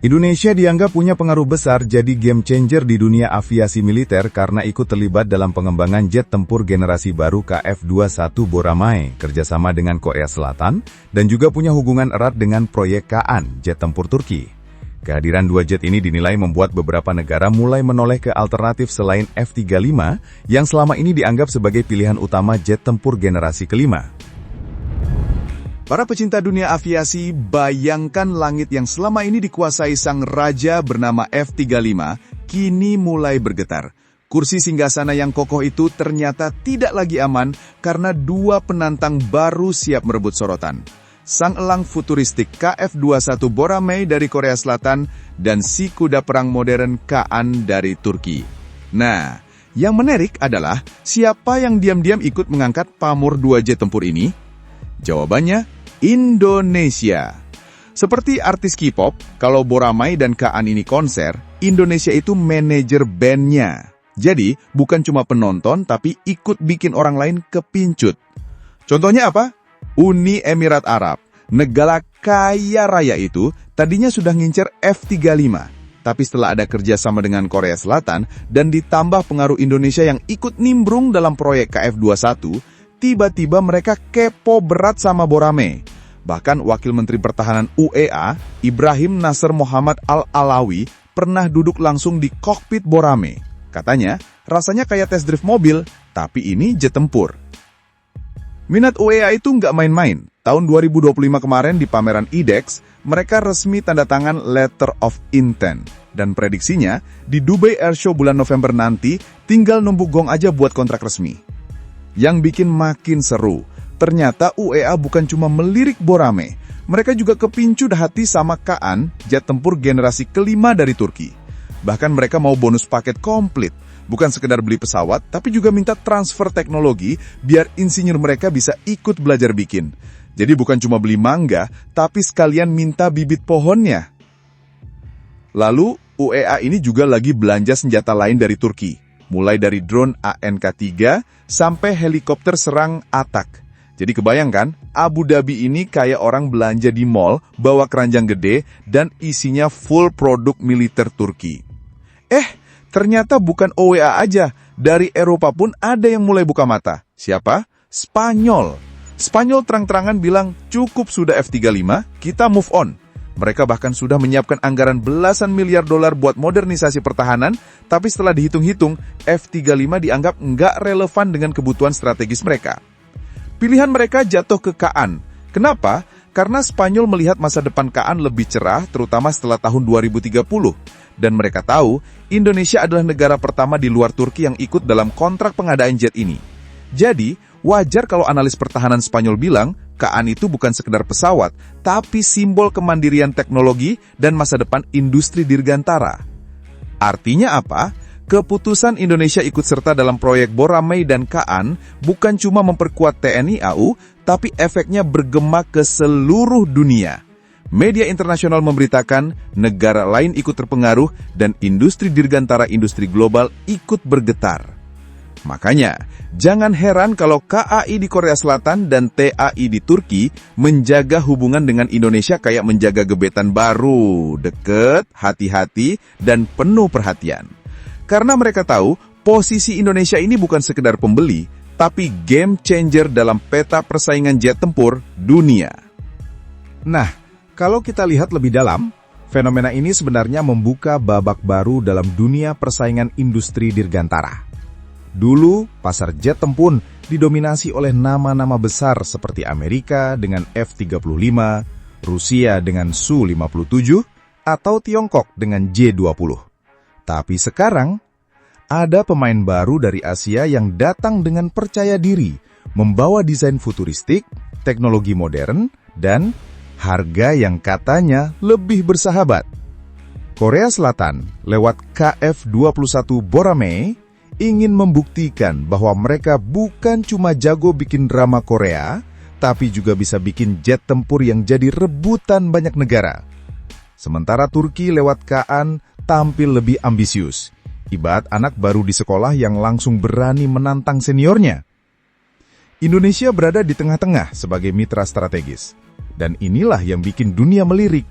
Indonesia dianggap punya pengaruh besar jadi game changer di dunia aviasi militer karena ikut terlibat dalam pengembangan jet tempur generasi baru KF-21 Boramae kerjasama dengan Korea Selatan dan juga punya hubungan erat dengan proyek Kaan, jet tempur Turki. Kehadiran dua jet ini dinilai membuat beberapa negara mulai menoleh ke alternatif selain F-35 yang selama ini dianggap sebagai pilihan utama jet tempur generasi kelima. Para pecinta dunia aviasi, bayangkan langit yang selama ini dikuasai sang raja bernama F-35, kini mulai bergetar. Kursi singgasana yang kokoh itu ternyata tidak lagi aman karena dua penantang baru siap merebut sorotan. Sang elang futuristik KF-21 Boramae dari Korea Selatan dan si kuda perang modern Kaan dari Turki. Nah, yang menarik adalah siapa yang diam-diam ikut mengangkat pamor dua jet tempur ini? Jawabannya, Indonesia. Seperti artis K-pop, kalau Boramae dan Kaan ini konser, Indonesia itu manajer bandnya. Jadi, bukan cuma penonton, tapi ikut bikin orang lain kepincut. Contohnya apa? Uni Emirat Arab. Negara kaya raya itu tadinya sudah ngincer F-35. Tapi setelah ada kerjasama dengan Korea Selatan dan ditambah pengaruh Indonesia yang ikut nimbrung dalam proyek KF-21, tiba-tiba mereka kepo berat sama Boramae. Bahkan Wakil Menteri Pertahanan UEA, Ibrahim Nasr Muhammad Al-Alawi, pernah duduk langsung di kokpit Boramae. Katanya, rasanya kayak tes drive mobil, tapi ini jet tempur. Minat UEA itu nggak main-main. Tahun 2025 kemarin di pameran IDEX, mereka resmi tanda tangan Letter of Intent. Dan prediksinya, di Dubai Airshow bulan November nanti, tinggal nunggu gong aja buat kontrak resmi. Yang bikin makin seru, ternyata UEA bukan cuma melirik Boramae, mereka juga kepincut hati sama Kaan, jet tempur generasi kelima dari Turki. Bahkan mereka mau bonus paket komplit, bukan sekedar beli pesawat, tapi juga minta transfer teknologi biar insinyur mereka bisa ikut belajar bikin. Jadi bukan cuma beli mangga, tapi sekalian minta bibit pohonnya. Lalu, UEA ini juga lagi belanja senjata lain dari Turki. Mulai dari drone ANK-3 sampai helikopter serang Atak. Jadi kebayangkan, Abu Dhabi ini kayak orang belanja di mall, bawa keranjang gede, dan isinya full produk militer Turki. Ternyata bukan OEA aja, dari Eropa pun ada yang mulai buka mata. Siapa? Spanyol. Spanyol terang-terangan bilang, cukup sudah F-35, kita move on. Mereka bahkan sudah menyiapkan anggaran belasan miliar dolar buat modernisasi pertahanan, tapi setelah dihitung-hitung, F-35 dianggap nggak relevan dengan kebutuhan strategis mereka. Pilihan mereka jatuh ke Kaan. Kenapa? Karena Spanyol melihat masa depan Kaan lebih cerah, terutama setelah tahun 2030. Dan mereka tahu, Indonesia adalah negara pertama di luar Turki yang ikut dalam kontrak pengadaan jet ini. Jadi, wajar kalau analis pertahanan Spanyol bilang, Kaan itu bukan sekedar pesawat, tapi simbol kemandirian teknologi dan masa depan industri dirgantara. Artinya apa? Keputusan Indonesia ikut serta dalam proyek Boramae dan Kaan bukan cuma memperkuat TNI AU, tapi efeknya bergema ke seluruh dunia. Media internasional memberitakan negara lain ikut terpengaruh dan industri dirgantara industri global ikut bergetar. Makanya, jangan heran kalau KAI di Korea Selatan dan TAI di Turki menjaga hubungan dengan Indonesia kayak menjaga gebetan baru, deket, hati-hati, dan penuh perhatian. Karena mereka tahu, posisi Indonesia ini bukan sekedar pembeli, tapi game changer dalam peta persaingan jet tempur dunia. Nah, kalau kita lihat lebih dalam, fenomena ini sebenarnya membuka babak baru dalam dunia persaingan industri dirgantara. Dulu, pasar jet tempur didominasi oleh nama-nama besar seperti Amerika dengan F-35, Rusia dengan Su-57, atau Tiongkok dengan J-20. Tapi sekarang, ada pemain baru dari Asia yang datang dengan percaya diri, membawa desain futuristik, teknologi modern, dan harga yang katanya lebih bersahabat. Korea Selatan, lewat KF-21 Boramae, ingin membuktikan bahwa mereka bukan cuma jago bikin drama Korea, tapi juga bisa bikin jet tempur yang jadi rebutan banyak negara. Sementara Turki lewat Kaan tampil lebih ambisius, ibarat anak baru di sekolah yang langsung berani menantang seniornya. Indonesia berada di tengah-tengah sebagai mitra strategis, dan inilah yang bikin dunia melirik.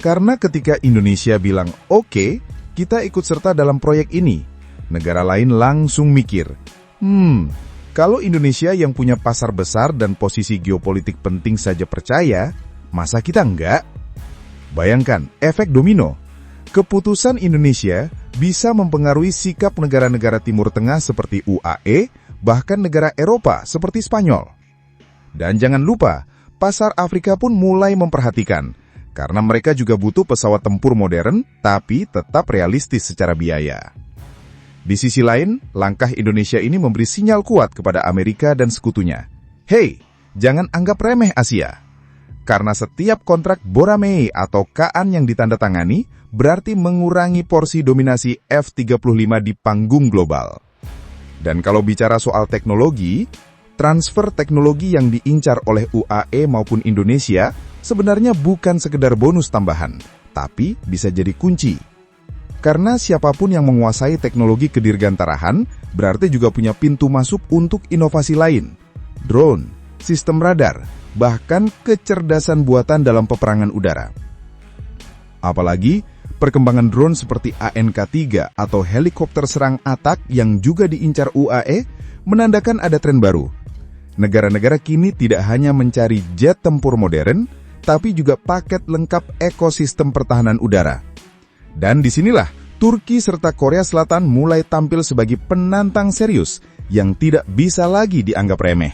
Karena ketika Indonesia bilang, oke, kita ikut serta dalam proyek ini, negara lain langsung mikir, kalau Indonesia yang punya pasar besar dan posisi geopolitik penting saja percaya, masa kita enggak? Bayangkan, efek domino. Keputusan Indonesia bisa mempengaruhi sikap negara-negara Timur Tengah seperti UAE, bahkan negara Eropa seperti Spanyol. Dan jangan lupa, pasar Afrika pun mulai memperhatikan, karena mereka juga butuh pesawat tempur modern, tapi tetap realistis secara biaya. Di sisi lain, langkah Indonesia ini memberi sinyal kuat kepada Amerika dan sekutunya. Hei, jangan anggap remeh Asia. Karena setiap kontrak Boramae atau KAN yang ditandatangani berarti mengurangi porsi dominasi F-35 di panggung global. Dan kalau bicara soal teknologi, transfer teknologi yang diincar oleh UAE maupun Indonesia sebenarnya bukan sekedar bonus tambahan, tapi bisa jadi kunci. Karena siapapun yang menguasai teknologi kedirgantarahan berarti juga punya pintu masuk untuk inovasi lain. Drone, sistem radar, bahkan kecerdasan buatan dalam peperangan udara. Apalagi, perkembangan drone seperti ANK-3 atau helikopter serang atak yang juga diincar UAE menandakan ada tren baru. Negara-negara kini tidak hanya mencari jet tempur modern, tapi juga paket lengkap ekosistem pertahanan udara. Dan disinilah, Turki serta Korea Selatan mulai tampil sebagai penantang serius yang tidak bisa lagi dianggap remeh.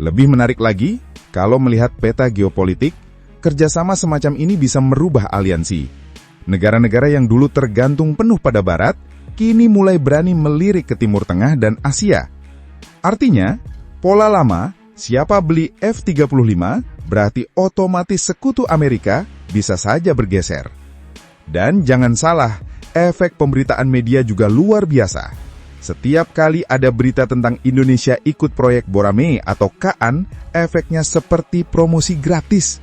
Lebih menarik lagi, kalau melihat peta geopolitik, kerjasama semacam ini bisa merubah aliansi. Negara-negara yang dulu tergantung penuh pada Barat, kini mulai berani melirik ke Timur Tengah dan Asia. Artinya, pola lama, siapa beli F-35, berarti otomatis sekutu Amerika bisa saja bergeser. Dan jangan salah, efek pemberitaan media juga luar biasa. Setiap kali ada berita tentang Indonesia ikut proyek Boramae atau KAN, efeknya seperti promosi gratis.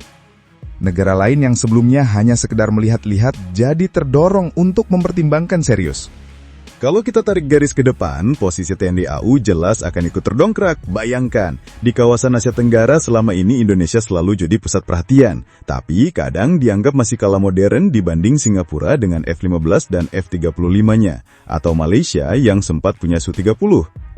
Negara lain yang sebelumnya hanya sekedar melihat-lihat jadi terdorong untuk mempertimbangkan serius. Kalau kita tarik garis ke depan, posisi TNI AU jelas akan ikut terdongkrak. Bayangkan, di kawasan Asia Tenggara selama ini Indonesia selalu jadi pusat perhatian. Tapi kadang dianggap masih kalah modern dibanding Singapura dengan F-15 dan F-35-nya. Atau Malaysia yang sempat punya Su-30.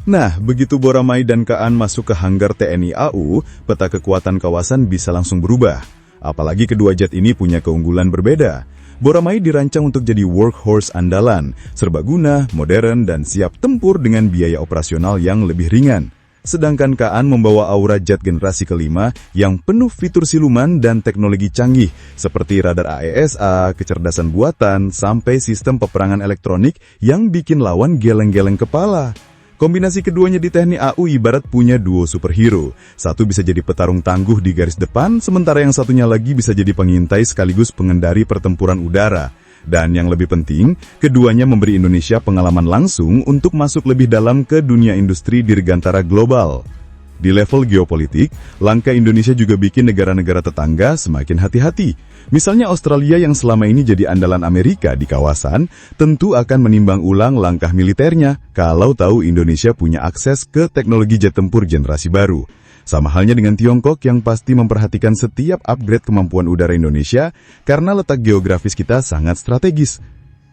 Nah, begitu Boramae dan KAN masuk ke hanggar TNI AU, peta kekuatan kawasan bisa langsung berubah. Apalagi kedua jet ini punya keunggulan berbeda. Boramae dirancang untuk jadi workhorse andalan, serbaguna, modern, dan siap tempur dengan biaya operasional yang lebih ringan. Sedangkan KAN membawa aura jet generasi kelima yang penuh fitur siluman dan teknologi canggih, seperti radar AESA, kecerdasan buatan, sampai sistem peperangan elektronik yang bikin lawan geleng-geleng kepala. Kombinasi keduanya di TNI AU ibarat punya duo superhero. Satu bisa jadi petarung tangguh di garis depan, sementara yang satunya lagi bisa jadi pengintai sekaligus pengendari pertempuran udara. Dan yang lebih penting, keduanya memberi Indonesia pengalaman langsung untuk masuk lebih dalam ke dunia industri dirgantara global. Di level geopolitik, langkah Indonesia juga bikin negara-negara tetangga semakin hati-hati. Misalnya Australia yang selama ini jadi andalan Amerika di kawasan, tentu akan menimbang ulang langkah militernya kalau tahu Indonesia punya akses ke teknologi jet tempur generasi baru. Sama halnya dengan Tiongkok yang pasti memperhatikan setiap upgrade kemampuan udara Indonesia karena letak geografis kita sangat strategis.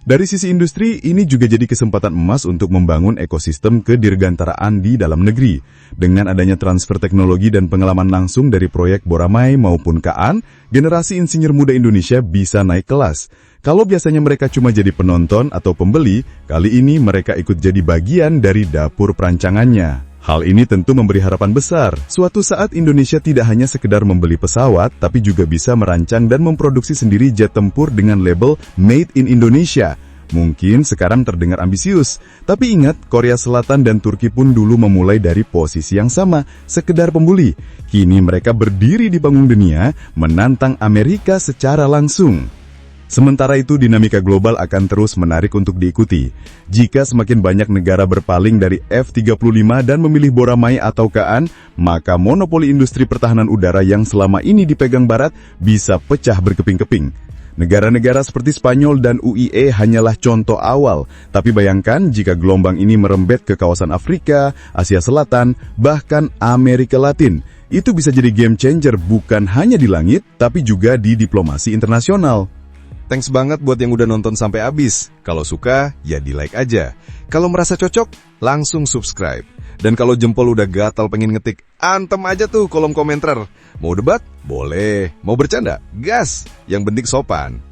Dari sisi industri, ini juga jadi kesempatan emas untuk membangun ekosistem kedirgantaraan di dalam negeri. Dengan adanya transfer teknologi dan pengalaman langsung dari proyek Boramae maupun KAN, generasi insinyur muda Indonesia bisa naik kelas. Kalau biasanya mereka cuma jadi penonton atau pembeli, kali ini mereka ikut jadi bagian dari dapur perancangannya. Hal ini tentu memberi harapan besar. Suatu saat Indonesia tidak hanya sekedar membeli pesawat, tapi juga bisa merancang dan memproduksi sendiri jet tempur dengan label Made in Indonesia. Mungkin sekarang terdengar ambisius, tapi ingat Korea Selatan dan Turki pun dulu memulai dari posisi yang sama, sekedar pembuli. Kini mereka berdiri di panggung dunia, menantang Amerika secara langsung. Sementara itu, dinamika global akan terus menarik untuk diikuti. Jika semakin banyak negara berpaling dari F-35 dan memilih Boramae atau KAN, maka monopoli industri pertahanan udara yang selama ini dipegang Barat bisa pecah berkeping-keping. Negara-negara seperti Spanyol dan UAE hanyalah contoh awal, tapi bayangkan jika gelombang ini merembet ke kawasan Afrika, Asia Selatan, bahkan Amerika Latin. Itu bisa jadi game changer bukan hanya di langit, tapi juga di diplomasi internasional. Thanks banget buat yang udah nonton sampai habis. Kalau suka, ya di like aja. Kalau merasa cocok, langsung subscribe. Dan kalau jempol udah gatal pengen ngetik, antem aja tuh kolom komentar. Mau debat? Boleh. Mau bercanda? Gas. Yang penting sopan.